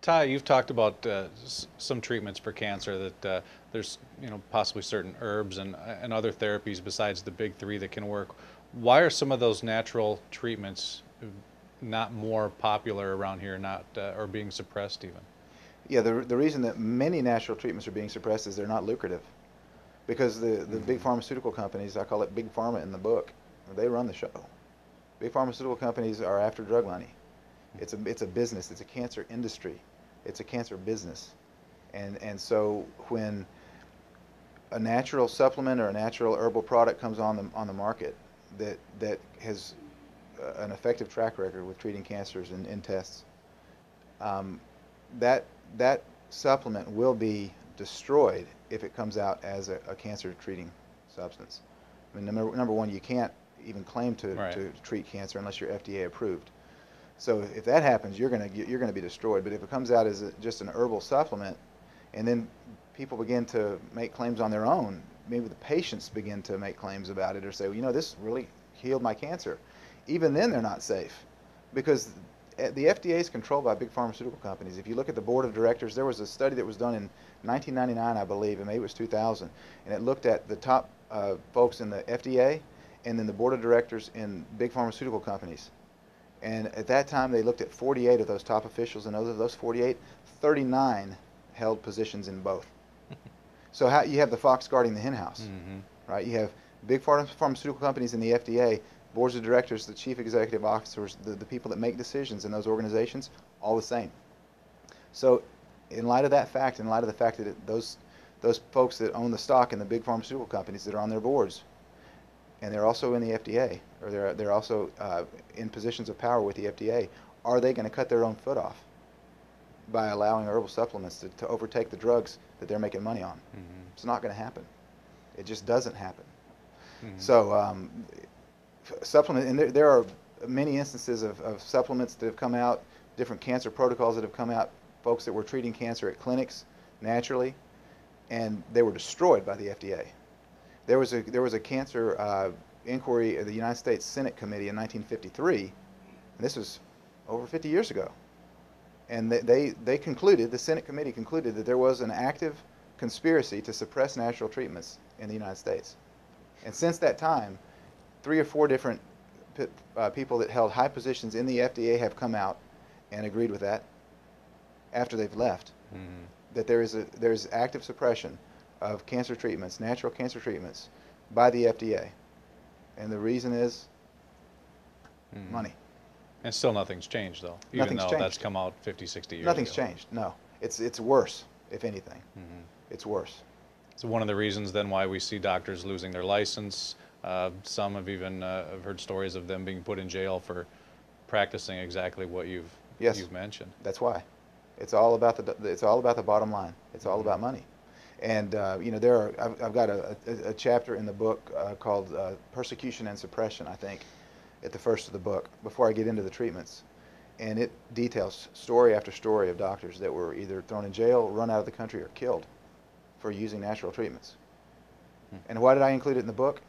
Ty, you've talked about some treatments for cancer that there's possibly certain herbs and other therapies besides the big three that can work. Why are some of those natural treatments not more popular around here, not or being suppressed even? Yeah, the reason that many natural treatments are being suppressed is they're not lucrative. Because the big Mm-hmm. pharmaceutical companies, I call it big pharma in the book, they run the show. Big pharmaceutical companies are after drug money. It's a business. It's a cancer industry. It's a cancer business. And so when a natural supplement or a natural herbal product comes on the market that has an effective track record with treating cancers in tests, um, that that supplement will be destroyed if it comes out as a cancer treating substance. I mean, number one, you can't even claim Right. to treat cancer unless you're FDA approved. So if that happens, you're gonna be destroyed. But if it comes out as just an herbal supplement, and then people begin to make claims on their own, maybe the patients begin to make claims about it or say, well, this really healed my cancer. Even then, they're not safe because the FDA is controlled by big pharmaceutical companies. If you look at the board of directors, there was a study that was done in 1999, I believe, and maybe it was 2000, and it looked at the top folks in the FDA and then the board of directors in big pharmaceutical companies. And at that time, they looked at 48 of those top officials, and of those 48, 39 held positions in both. So you have the fox guarding the henhouse, Mm-hmm. right? You have big pharmaceutical companies in the FDA, boards of directors, the chief executive officers, the people that make decisions in those organizations, all the same. So in light of that fact, in light of the fact that those folks that own the stock in the big pharmaceutical companies that are on their boards, and they're also in the FDA, or they're also in positions of power with the FDA, are they going to cut their own foot off by allowing herbal supplements to overtake the drugs that they're making money on? Mm-hmm. It's not going to happen. It just doesn't happen. Mm-hmm. So supplement, and there are many instances of supplements that have come out, different cancer protocols that have come out, folks that were treating cancer at clinics naturally, and they were destroyed by the FDA. There was a cancer inquiry of the United States Senate Committee in 1953, and this was over 50 years ago. And they concluded, the Senate Committee concluded that there was an active conspiracy to suppress natural treatments in the United States. And since that time, 3 or 4 different people that held high positions in the FDA have come out and agreed with that after they've left, Mm-hmm. that there's active suppression of cancer treatments, natural cancer treatments, by the FDA. And the reason is Mm-hmm. money. And still nothing's changed though, even Nothing's though that's changed. come out 50, 60 years Nothing's ago. changed. No, it's worse, if anything. Mm-hmm. It's worse. So one of the reasons then why we see doctors losing their license. Some have even I've heard stories of them being put in jail for practicing exactly what Yes, you've mentioned. that's why. It's all about the bottom line. It's all Mm-hmm. about money. And I've got a chapter in the book called Persecution and Suppression, I think, at the first of the book, before I get into the treatments. And it details story after story of doctors that were either thrown in jail, run out of the country, or killed for using natural treatments. And why did I include it in the book?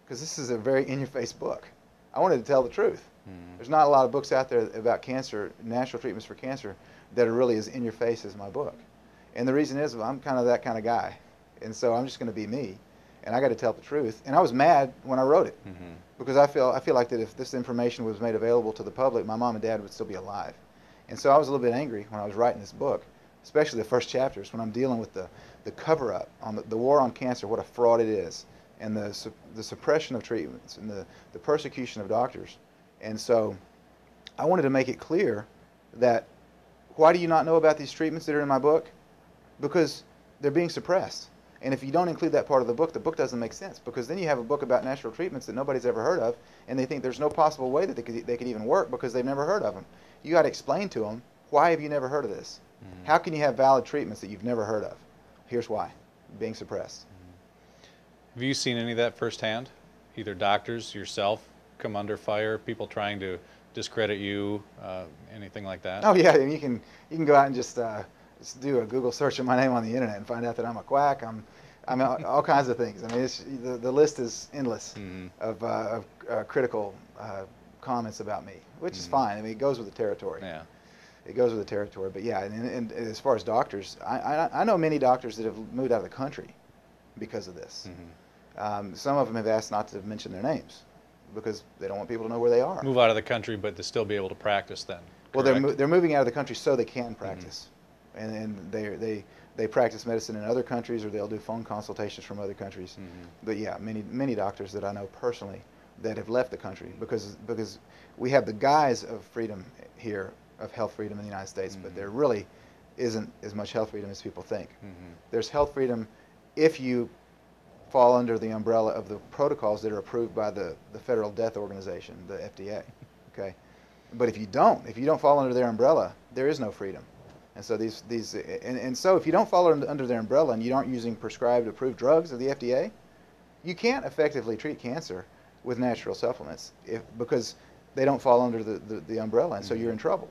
Because this is a very in-your-face book. I wanted to tell the truth. Mm-hmm. There's not a lot of books out there about cancer, natural treatments for cancer, that are really as in-your-face as my book. And the reason is, I'm kind of that kind of guy. And so I'm just going to be me. And I got to tell the truth. And I was mad when I wrote it, Mm-hmm. because I feel like that if this information was made available to the public, my mom and dad would still be alive. And so I was a little bit angry when I was writing this book, especially the first chapters, when I'm dealing with the cover-up on the war on cancer, what a fraud it is, and the suppression of treatments, and the persecution of doctors. And so I wanted to make it clear that, why do you not know about these treatments that are in my book? Because they're being suppressed. And if you don't include that part of the book doesn't make sense, because then you have a book about natural treatments that nobody's ever heard of, and they think there's no possible way that they could even work because they've never heard of them. You got to explain to them, why have you never heard of this? Mm-hmm. How can you have valid treatments that you've never heard of? Here's why: being suppressed. Have you seen any of that firsthand? Either doctors, yourself, come under fire, people trying to discredit you, anything like that? Oh yeah, and you can go out and just do a Google search of my name on the internet and find out that I'm a quack. I'm all kinds of things. I mean, the list is endless Mm-hmm. of critical comments about me, which is fine. I mean, it goes with the territory. Yeah. it goes with the territory. But yeah, and as far as doctors, I know many doctors that have moved out of the country because of this. Some of them have asked not to mention their names because they don't want people to know where they are. Move out of the country, but to still be able to practice then. Well, Correct? they're moving out of the country so they can practice, and they practice medicine in other countries, or they'll do phone consultations from other countries. But yeah, many doctors that I know personally that have left the country because we have the guise of freedom here, of health freedom in the United States, but there really isn't as much health freedom as people think. There's health freedom if you fall under the umbrella of the protocols that are approved by the Federal Death Organization, the FDA. Okay, but if you don't fall under their umbrella, there is no freedom. And so so if you don't fall under their umbrella and you aren't using prescribed approved drugs of the FDA, you can't effectively treat cancer with natural supplements because they don't fall under the umbrella, and so you're in trouble.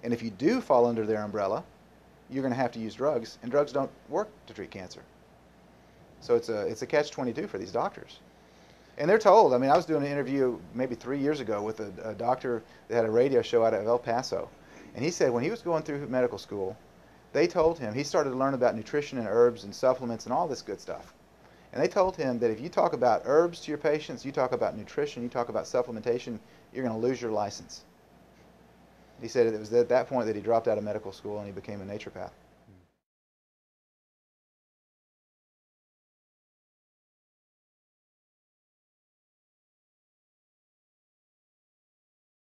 And if you do fall under their umbrella, you're going to have to use drugs, and drugs don't work to treat cancer. So it's a catch-22 for these doctors. And they're told, I mean, I was doing an interview maybe 3 years ago with a doctor that had a radio show out of El Paso, and he said when he was going through medical school, they told him, he started to learn about nutrition and herbs and supplements and all this good stuff. And they told him that if you talk about herbs to your patients, you talk about nutrition, you talk about supplementation, you're going to lose your license. He said it was at that point that he dropped out of medical school and he became a naturopath.